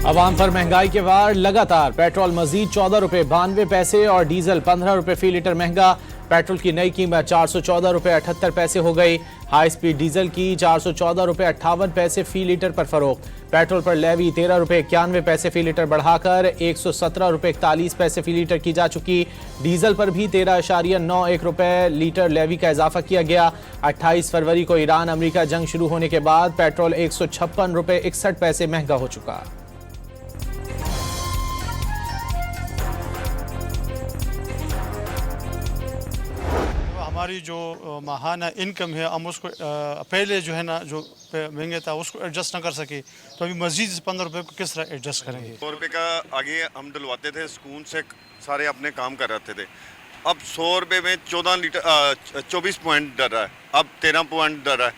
अवाम पर महंगाई के वार लगातार। पेट्रोल मजीद 14 रुपए 92 पैसे और डीजल 15 रुपए फी लीटर महंगा। पेट्रोल की नई कीमत 414 रुपए 78 पैसे हो गई। हाई स्पीड डीजल की 414 रुपए 58 पैसे फी लीटर पर फरोख्त। पेट्रोल पर लेवी 13 रुपए 91 पैसे फी लीटर बढ़ाकर 117 रुपए 41 पैसे फी लीटर की जा चुकी। डीजल पर भी 13.91 रुपए लीटर लेवी का इजाफा किया गया। 28 फरवरी को ईरान अमेरिका जंग शुरू होने के बाद पेट्रोल 156 रुपए 61 पैसे महंगा हो चुका। हमारी जो माहाना इनकम है हम उसको पहले जो है ना जो महंगे था उसको एडजस्ट ना कर सके, तो अभी मजीद 15 रुपये को किस तरह एडजस्ट करेंगे। 100 रुपये का आगे हम डलवाते थे, सुकून से सारे अपने काम कर रहे थे। अब 100 रुपये में 24 पॉइंट डर रहा है, अब 13 पॉइंट डर रहा है,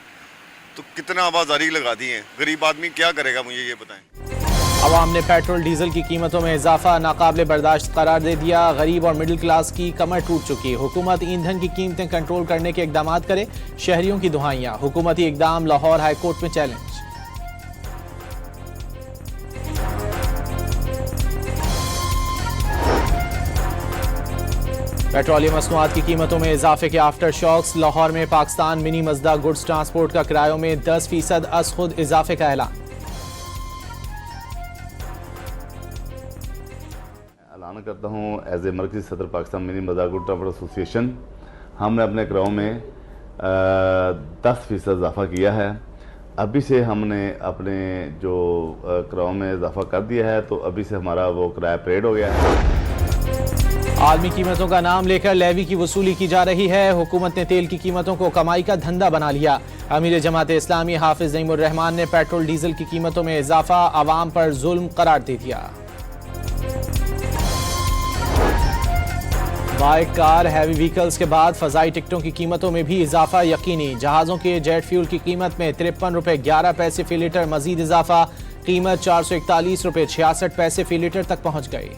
तो कितना आवाजारी लगा दी है। गरीब आदमी क्या करेगा, मुझे ये बताएं। अवाम ने पेट्रोल डीजल की कीमतों में इजाफा नाकाबिले बर्दाश्त करार दे दिया। गरीब और मिडिल क्लास की कमर टूट चुकी। हुकूमत ईंधन की कीमतें कंट्रोल करने के इकदाम करे, शहरियों की दुहाइयां। हुकूमती इकदाम लाहौर हाई कोर्ट में चैलेंज। पेट्रोलियम मसनूआत की कीमतों में इजाफे के आफ्टर शॉक्स। लाहौर में पाकिस्तान मिनी मजदा गुड्स ट्रांसपोर्ट का किरायों में 10% अज खुद इजाफे का ऐलान। ऐलान करता हूँ एज ए मरकजी सदर Pakistan mini मजदा goods transport association, हमने अपने किरायों में 10% इजाफा किया है। अभी से हमने अपने जो किरायों में इजाफा कर दिया है, तो अभी से हमारा वो किराया पेड हो गया है। आलमी कीमतों का नाम लेकर लेवी की वसूली की जा रही है। हुकूमत ने तेल की कीमतों को कमाई का धंधा बना लिया। अमीर जमात इस्लामी हाफिज नईमुर रहमान ने पेट्रोल डीजल की कीमतों में इजाफा आवाम पर जुल्म करार दे दिया। बाइक, कार, हैवी व्हीकल्स के बाद फजाई टिकटों की कीमतों में भी इजाफा यकीनी। जहाजों के जेट फ्यूल की कीमत में 53 रुपए 11 पैसे फी लीटर मजीद इजाफा। कीमत 441 रुपए 66 पैसे फी लीटर तक पहुंच गई।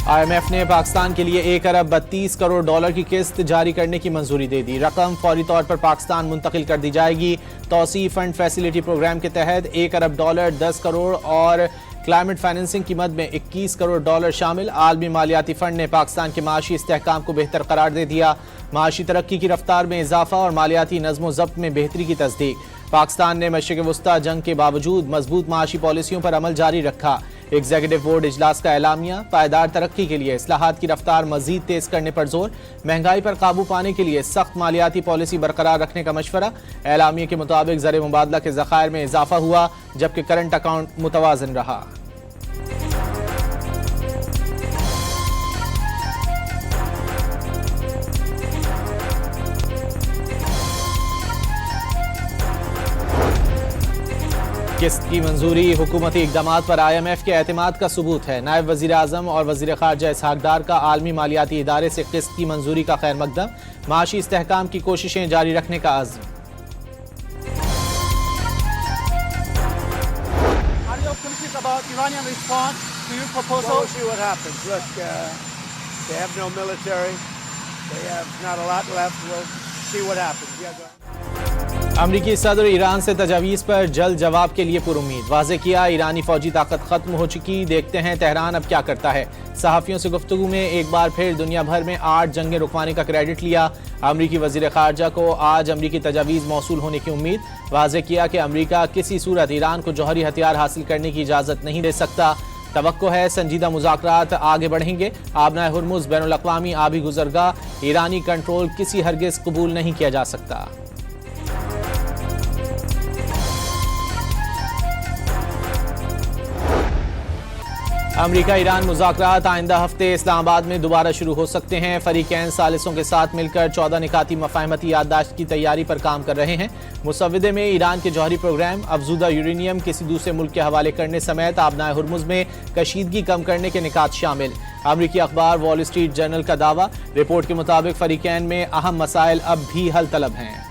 IMF ने पाकिस्तान के लिए 1 अरब 32 करोड़ डॉलर की किस्त जारी करने की मंजूरी दे दी। रकम फौरी तौर पर पाकिस्तान मुंतकिल कर दी जाएगी। तौसी फंड फैसिलिटी प्रोग्राम के तहत 1 अरब डॉलर 10 करोड़ और क्लाइमेट फाइनेंसिंग की मद में 21 करोड़ डॉलर शामिल। आलमी मालियाती फंड ने पाकिस्तान के माशी इस्तेहकाम को बेहतर करार दे दिया। माशी तरक्की की रफ्तार में इजाफा और मालियाती नज़्म ज़ब्त में बेहतरी की तस्दीक। पाकिस्तान ने मशरिक़ वस्ता जंग के बावजूद मजबूत माशी पॉलिसियों पर अमल जारी रखा। एग्जीक्यूटिव बोर्ड इजलास का ऐलामिया। पायदार तरक्की के लिए इस्लाहात की रफ्तार मजीद तेज करने पर जोर। महंगाई पर काबू पाने के लिए सख्त मालियाती पॉलिसी बरकरार रखने का मशवरा। ऐलामिया के मुताबिक ज़र मुबादला के ज़खायर में इजाफा हुआ, जबकि करंट अकाउंट मुतवाज़िन रहा। किस्त की मंजूरी हुकूमती इकदामात पर IMF के एतमाद का सबूत है। नायब वजीर आजम और वजीर खारजा इसहाक डार का आलमी मालियाती इदारे से किस्त की मंजूरी का खैर मकदम। माशी इस्तेहकाम की कोशिशें जारी रखने का आज़म। अमरीकी सदर ईरान से तजावीज़ पर जल्द जवाब के लिए पुरुमीद। वाज़े किया ईरानी फौजी ताकत खत्म हो चुकी, देखते हैं तेहरान अब क्या करता है। सहाफ़ियों से गुफ्तगू में एक बार फिर दुनिया भर में 8 जंगें रुकवाने का क्रेडिट लिया। अमरीकी वज़ीर ख़ारजा को आज अमरीकी तजावीज़ मौसूल होने की उम्मीद। वाज़े किया कि अमरीका किसी सूरत ईरान को जौहरी हथियार हासिल करने की इजाज़त नहीं दे सकता। तवक्को है संजीदा मुज़ाकरात आगे बढ़ेंगे। आबनाए हुर्मुज़ बैनुल अक़वामी आबी गुज़रगाह ईरानी कंट्रोल किसी हरगिज़ कबूल नहीं किया जा सकता। अमरीका ईरान मुज़ाकरात आइंदा हफ्ते इस्लामाबाद में दोबारा शुरू हो सकते हैं। फरीकैन सालिसों के साथ मिलकर 14 निकाती मफ़ाहमती याददाश्त की तैयारी पर काम कर रहे हैं। मुसव्विदे में ईरान के जौहरी प्रोग्राम, अफजूदा यूरेनियम किसी दूसरे मुल्क के हवाले करने समेत आबनाए हुर्मुज़ में कशीदगी कम करने के निकात शामिल। अमरीकी अखबार वॉल स्ट्रीट जर्नल का दावा। रिपोर्ट के मुताबिक फरीकैन में अहम मसाइल अब भी हल तलब हैं।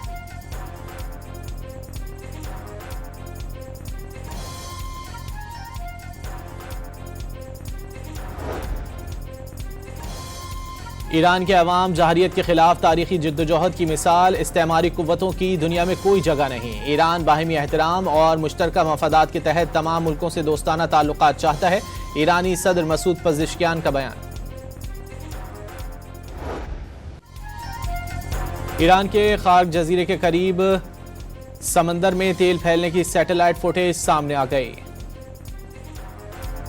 ईरान के अवाम जहरियत के खिलाफ तारीखी जद्दोजहद की मिसाल, इस्तेमारी कुव्वतों की दुनिया में कोई जगह नहीं। ईरान बाहिमी एहतराम और मुश्तरका मफादात के तहत तमाम मुल्कों से दोस्ताना ताल्लुकात चाहता है। ईरानी सदर मसूद पज़ेश्कियान का बयान। ईरान के खार्क जजीरे के करीब समंदर में तेल फैलने की सैटेलाइट फुटेज सामने आ गई।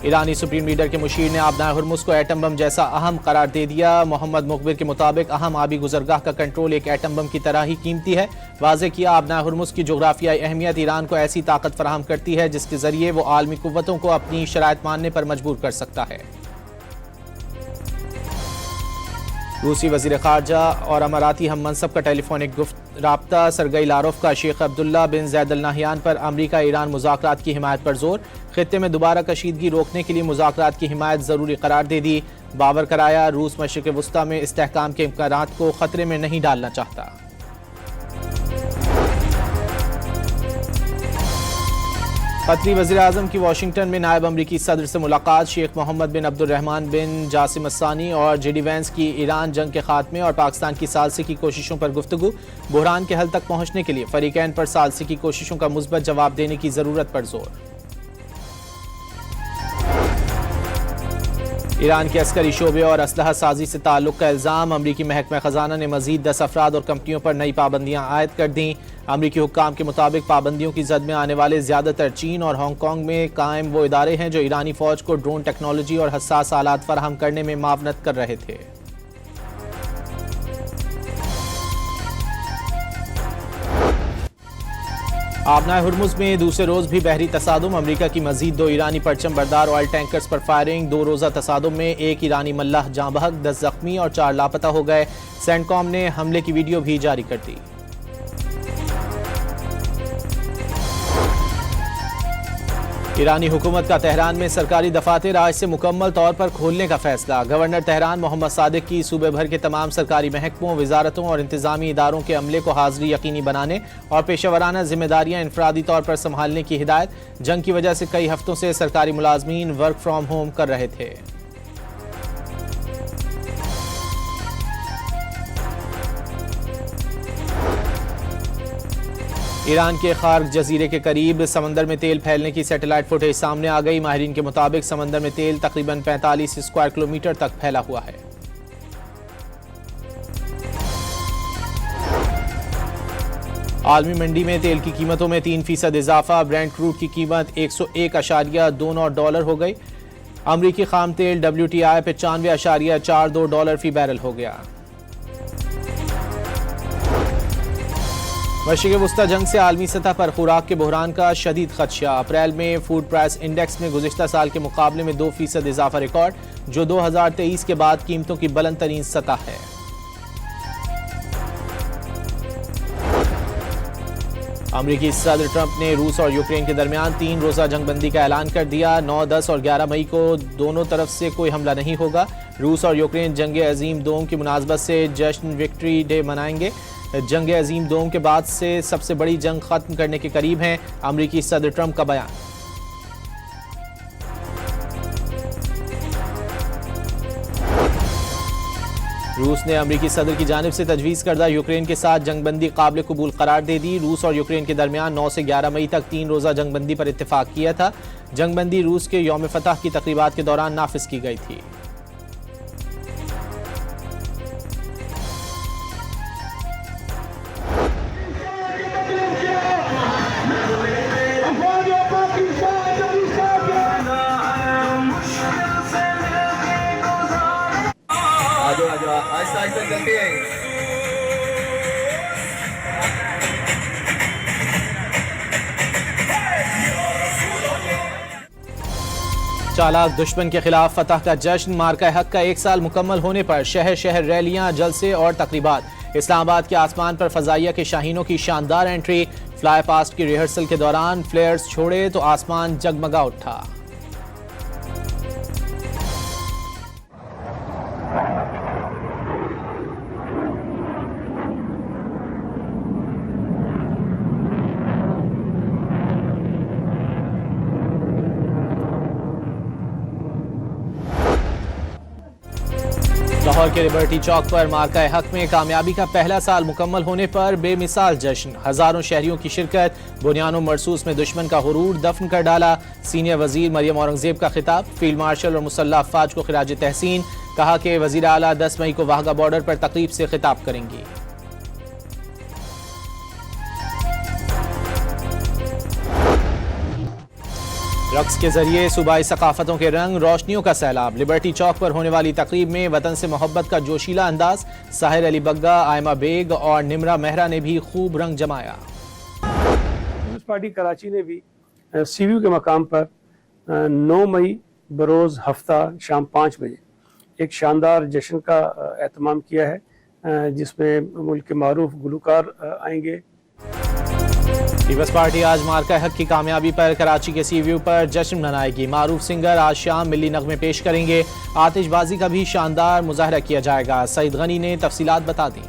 ईरानी सुप्रीम लीडर के मुशीर ने आबनाए हुर्मुज को एटम बम जैसा अहम करार दे दिया। मोहम्मद मुखबिर के मुताबिक अहम आबी गुजरगाह का कंट्रोल एक एटम बम की तरह ही कीमती है। वाज़ेह किया, आबनाए हुर्मुज की जोग्राफियाई अहमियत ईरान को ऐसी ताकत फराहम करती है जिसके जरिए वो आलमी कुव्वतों को अपनी शराइत मानने पर मजबूर कर सकता है। रूसी वज़ीर ख़ारजा और अमाराती हम मनसब का टेलीफोनिक राब्ता सरगई लारोफ का शेख अब्दुल्ला बिन ज़ैद अल नहयान पर अमरीका ईरान मुज़ाकरात की हिमायत पर जोर। खित्ते में दोबारा कशीदगी रोकने के लिए मुज़ाकरात की हिमायत ज़रूरी करार दे दी। बावर कराया, रूस मशरिक़ वुस्ता में इस्तेहकाम के इम्कानात को ख़तरे में नहीं डालना चाहता। कतरी वज़ीर आज़म की वाशिंगटन में नायब अमरीकी सदर से मुलाकात। शेख मोहम्मद बिन अब्दुर्रहमान बिन जासिम अस्सानी और जेडी वैंस की ईरान जंग के खात्मे और पाकिस्तान की सालसी की कोशिशों पर गुफ्तगू। बुहरान के हल तक पहुंचने के लिए फरीकैन पर सालसी की कोशिशों का मुस्बत जवाब देने की ज़रूरत पर जोर। ईरान के अस्करी शोबे और असलहा साजी से ताल्लुक़ का इल्ज़ाम। अमरीकी महकमा ख़जाना ने मज़ीद 10 अफराद और कंपनियों पर नई पाबंदियाँ आयद कर दी। अमरीकी हुक्काम के मुताबिक पाबंदियों की जद में आने वाले ज़्यादातर चीन और हांगकॉन्ग में कायम वो इदारे हैं जो ईरानी फ़ौज को ड्रोन टेक्नोलॉजी और हसास आलात फराहम करने में मावनत कर रहे थे। आबनाए हुर्मुज में दूसरे रोज भी बहरी तसादुम। अमरीका की मजीद 2 ईरानी परचम बरदार ऑयल टैंकर्स पर फायरिंग। 2 रोजा तसादुम में 1 ईरानी मल्लाह जाँ बहक, 10 जख्मी और 4 लापता हो गए। सेंटकॉम ने हमले की वीडियो भी जारी कर दी। ईरानी हुकूमत का तेहरान में सरकारी दफातर आज से मुकम्मल तौर पर खोलने का फैसला। गवर्नर तेहरान मोहम्मद सादिक की सूबे भर के तमाम सरकारी महकमों, वजारतों और इंतजामी इदारों के अमले को हाजिरी यकीनी बनाने और पेशेवराना जिम्मेदारियां इनफरादी तौर पर संभालने की हिदायत। जंग की वजह से कई हफ्तों से सरकारी मुलाजमीन वर्क फ्राम होम कर रहे थे। ईरान के खार्क जजीरे के करीब समंदर में तेल फैलने की सैटेलाइट फुटेज सामने आ गई। माहिरीन के मुताबिक समंदर में तेल तकरीबन 45 स्क्वायर किलोमीटर तक फैला हुआ है। आलमी मंडी में तेल की कीमतों में 3% इजाफा। ब्रेंट क्रूड की कीमत $101.29 हो गई। अमरीकी खाम तेल WTI $95.42 फी बैरल हो गया। मशरिक़ वुस्ता जंग से आलमी सतह पर खुराक के बहरान का शदीद खदशा। अप्रैल में फूड प्राइस इंडेक्स में गुज़िश्ता साल के मुकाबले में 2% इजाफा रिकॉर्ड, जो 2023 के बाद कीमतों की बुलंद तरीन सतह है। अमरीकी सदर ट्रंप ने रूस और यूक्रेन के दरमियान 3 रोज़ा जंगबंदी का ऐलान कर दिया। 9, 10 और 11 मई को दोनों तरफ से कोई हमला नहीं होगा। रूस और यूक्रेन जंग अजीम दोम की मुनासबत से जश्न विक्ट्री डे मनाएंगे। जंग अजीम दोम के बाद से सबसे बड़ी जंग खत्म करने के करीब हैं। अमरीकी सदर ट्रंप का बयान। रूस ने अमरीकी सदर की जानिब से तजवीज़ करदा यूक्रेन के साथ जंगबंदी काबिल कबूल करार दे दी। रूस और यूक्रेन के दरमियान 9 से 11 मई तक 3 रोज़ा जंगबंदी पर इत्तेफाक किया था। जंगबंदी रूस के यौम फतह की तकरीबात के दौरान नाफिज की गई थी। चालाक दुश्मन के खिलाफ फतह का जश्न। मार्का हक का 1 साल मुकम्मल होने पर शहर शहर रैलियां, जलसे और तकरीबात। इस्लामाबाद के आसमान पर फजाइया के शाहीनों की शानदार एंट्री। फ्लाई पास्ट की रिहर्सल के दौरान फ्लेयर्स छोड़े तो आसमान जगमगा उठा। लाहौर के लिबर्टी चौक पर मार्का हक में कामयाबी का पहला साल मुकम्मल होने पर बेमिसाल जश्न, हजारों शहरियों की शिरकत, बुनियानो मरसूस में दुश्मन का हुरूर दफन कर डाला। सीनियर वजीर मरियम औरंगजेब का खिताब, फील्ड मार्शल और मुसल्लह अफवाज को खिराज तहसीन, कहा कि वजीर आला 10 मई को वाहगा बॉर्डर पर तकरीब से खिताब करेंगी। रक्स के जरिए सूबाई सकाफतों के रंग, रोशनियों का सैलाब। लिबर्टी चौक पर होने वाली तकरीब में वतन से मोहब्बत का जोशीला अंदाज, साहिर अली बग्गा, आयमा बेग और निमरा मेहरा ने भी खूब रंग जमाया। पीपल्स पार्टी कराची ने भी सीव्यू के मकाम पर 9 मई बरोज़ हफ्ता शाम 5 बजे एक शानदार जश्न का एहतमाम किया है, जिसमें मुल्क के मारूफ गुलकार आएंगे। पीपल्स पार्टी आज मार्का हक की कामयाबी पर कराची के सी व्यू पर जश्न मनाएगी। मारूफ सिंगर आज शाम मिली नगमे पेश करेंगे। आतिशबाजी का भी शानदार मुजाहरा किया जाएगा। सईद गनी ने तफसीलात बता दी।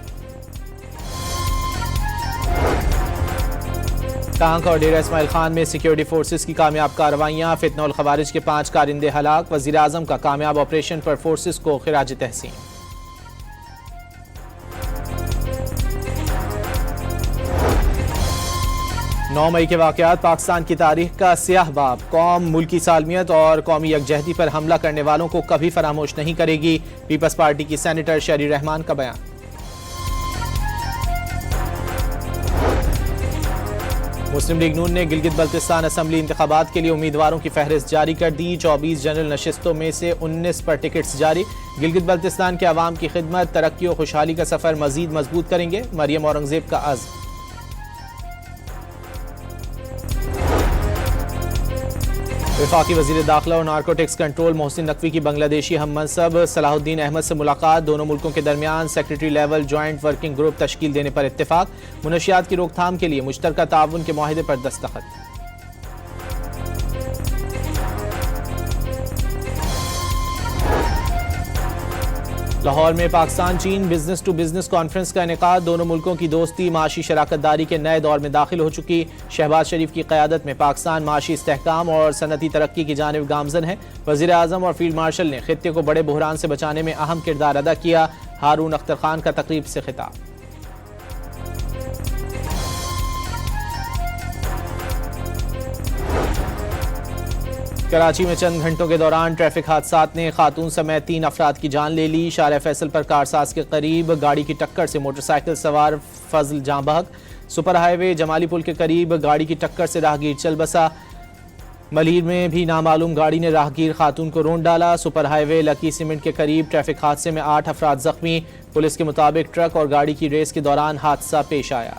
टांक और डेरा इस्माइल खान में सिक्योरिटी फोर्सेस की कामयाब कार्रवाइयां, फितनउल खवारिज के 5 कारिंदे हलाक। वजीर आजम का कामयाब ऑपरेशन पर फोर्सेस को खिराज तहसीन। 9 मई के वाक़यात पाकिस्तान की तारीख का स्याह बाब, कौम मुल्की सालमियत और कौमी यकजहती पर हमला करने वालों को कभी फरामोश नहीं करेगी। पीपल्स पार्टी की सेनेटर शरी रहमान का बयान। मुस्लिम लीग नून ने गिलगित बल्तिस्तान असम्बली इंतखाबात के लिए उम्मीदवारों की फहरिस्त जारी कर दी। 24 जनरल नशिस्तों में से 19 पर टिकट्स जारी। गिलगित बल्तिस्तान के अवाम की खिदमत, तरक्की और खुशहाली का सफर मजीद मजबूत करेंगे, मरियम औरंगजेब का अज़्म। वफाकी वजीर दाखिला और नारकोटिक्स कंट्रोल मोहसिन नकवी की बांग्लादेशी हम मनसब सलाहुद्दीन अहमद से मुलाकात। दोनों मुल्कों के दरमियान secretary level joint working group तश्कील देने पर इत्तेफाक। मुनशियात की रोकथाम के लिए मुश्तरका ताउन के मुआहदे पर दस्तखत। लाहौर में पाकिस्तान चीन बिजनेस टू बिजनेस कॉन्फ्रेंस का इनेकाद। दोनों मुल्कों की दोस्ती माशी शराकतदारी के नए दौर में दाखिल हो चुकी। शहबाज शरीफ की क़यादत में पाकिस्तान माशी इस्तेहकाम और सनती तरक्की की जानिब गामजन है। वज़ीर आज़म और फील्ड मार्शल ने खित्ते को बड़े बहरान से बचाने में अहम किरदार अदा किया। हारून अख्तर खान का तकरीब से खिताब। कराची में चंद घंटों के दौरान ट्रैफिक हादसात ने खातून समेत 3 अफराद की जान ले ली। शारा फैसल पर कारसाज के करीब गाड़ी की टक्कर से मोटरसाइकिल सवार फजल जाँ बहक। सुपर हाईवे जमाली पुल के करीब गाड़ी की टक्कर से राहगीर चल बसा। मलीर में भी नामालूम गाड़ी ने राहगीर खातून को रोंद डाला। सुपर हाईवे लकी सीमेंट के करीब ट्रैफिक हादसे में 8 अफराद जख्मी। पुलिस के मुताबिक ट्रक और गाड़ी की रेस के दौरान हादसा पेश आया।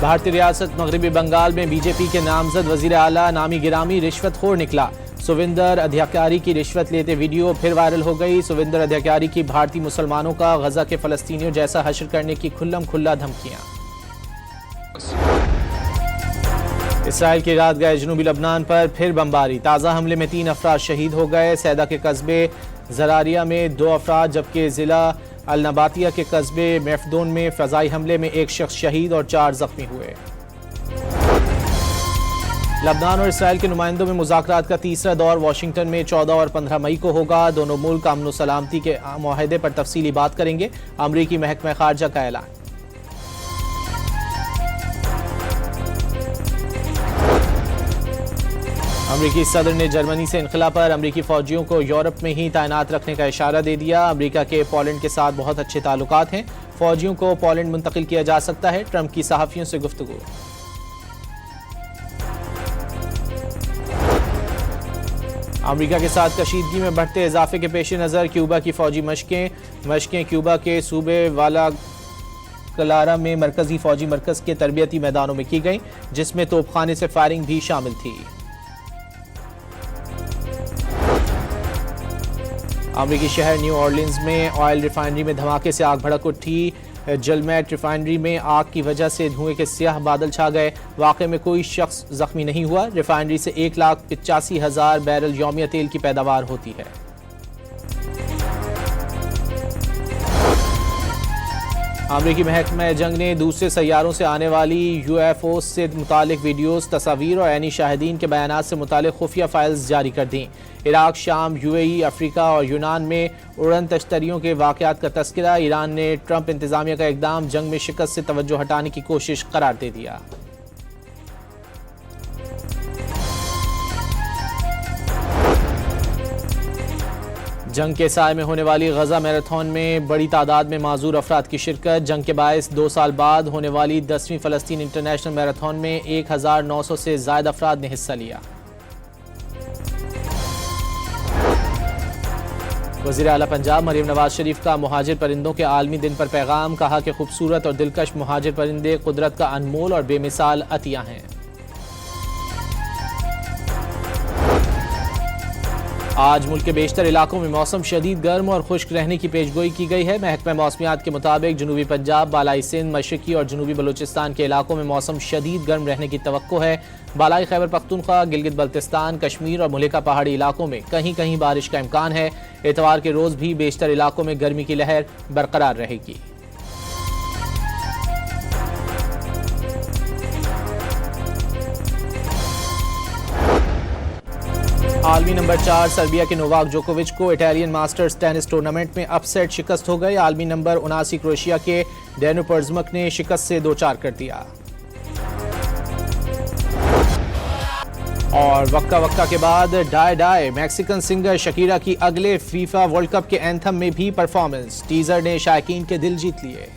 भारतीय रियासत मगरबी बंगाल में बीजेपी के नामजद वजीर आला नामी गिरामी रिश्वतखोर निकला। सुविंदर अधिकारी की रिश्वत लेते वीडियो फिर वायरल हो गई। सुविंदर अधिकारी की भारतीय मुसलमानों का गजा के फलस्तीनियों जैसा हश्र करने की खुल्लम खुल्ला धमकियां। इसराइल की रातगाह जनूबी लबनान पर फिर बमबारी। ताज़ा हमले में 3 अफराद शहीद हो गए। सैदा के कस्बे जरारिया में 2 अफराद, जबकि जिला अल-नबातिया के कस्बे मेफदोन में फ़ज़ाई हमले में 1 शख्स शहीद और 4 जख्मी हुए। लबनान और इसराइल के नुमाइंदों में मुज़ाकरात का तीसरा दौर वाशिंगटन में 14 और 15 मई को होगा। दोनों मुल्क अमन व सलामती के मुआहदे पर तफसीली बात करेंगे। अमरीकी महकमा खारजा का ऐलान। अमरीकी सदर ने जर्मनी से इनखला पर अमरीकी फौजियों को यूरोप में ही तैनात रखने का इशारा दे दिया। अमरीका के पोलैंड के साथ बहुत अच्छे ताल्लुकात हैं, फौजियों को पोलैंड मुंतकिल किया जा सकता है। ट्रंप की सहाफ़ियों से गुफ्तगू। अमरीका के साथ कशीदगी में बढ़ते इजाफे के पेश नज़र क्यूबा की फौजी मशकें क्यूबा के सूबे वाला कलारा में मरकजी फौजी मरकज़ के तरबियती मैदानों में की गई, जिसमें तोपखाने से फायरिंग भी शामिल थी। अमरीकी शहर न्यू ऑरलिन्स में ऑयल रिफाइनरी में धमाके से आग भड़क उठी। जलमैट रिफाइनरी में आग की वजह से धुएं के स्याह बादल छा गए। वाक़े में कोई शख्स जख्मी नहीं हुआ। रिफाइनरी से 1,85,000 बैरल यौमिया तेल की पैदावार होती है। अमरीकी महकमा जंग ने दूसरे सैयारों से आने वाली UFO से मुतालिक वीडियोस, तस्वीर और ऐनी शाहिदीन के बयानात से मुतालिक खुफिया फाइल्स जारी कर दी। इराक, शाम, UAE, अफ्रीका और यूनान में उड़न तश्तरियों के वाक़यात का तस्करा। ईरान ने ट्रंप इंतजामिया का इकदाम जंग में शिकस्त से तवज्जो हटाने की कोशिश करार दे दिया। जंग के साए में होने वाली गजा मैराथन में बड़ी तादाद में माजूर अफराद की शिरकत। जंग के बायस 2 साल बाद होने वाली 10वीं फ़लस्तीन इंटरनेशनल मैराथन में 1900 से ज़ायद अफराद ने हिस्सा लिया। वज़ीर आला पंजाब मरीम नवाज शरीफ का मुहाजिर परिंदों के आलमी दिन पर पैगाम। कहा कि खूबसूरत और दिलकश मुहाजिर परिंदे कुदरत का अनमोल और बेमिसाल अतिया हैं। आज मुल्क के बेशतर इलाकों में मौसम शदीद गर्म और खुश्क रहने की पेशगोई की गई है। महकमा मौसमियात के मुताबिक जनूबी पंजाब, बालाई सिंध, मशरकी और जनूबी बलूचिस्तान के इलाकों में मौसम शदीद गर्म रहने की तवक्को है। बालाई खैबर पख्तूनख्वा, गिलगित बल्तिस्तान, कश्मीर और मुल्का पहाड़ी इलाकों में कहीं कहीं बारिश का इम्कान है। इतवार के रोज़ भी बेशतर इलाकों में गर्मी की लहर बरकरार रहेगी। आलमी नंबर 4 सर्बिया के नोवाक जोकोविच को इटालियन मास्टर्स टेनिस टूर्नामेंट में अपसेट शिकस्त हो गई। आलमी नंबर 79 क्रोएशिया के डेनो पर्जमक ने शिकस्त से 2-4 कर दिया। और वक्का वक्का के बाद Dai Dai Mexican singer Shakira की अगले फीफा वर्ल्ड कप के एंथम में भी परफॉर्मेंस। टीजर ने शायकीन के दिल जीत लिए।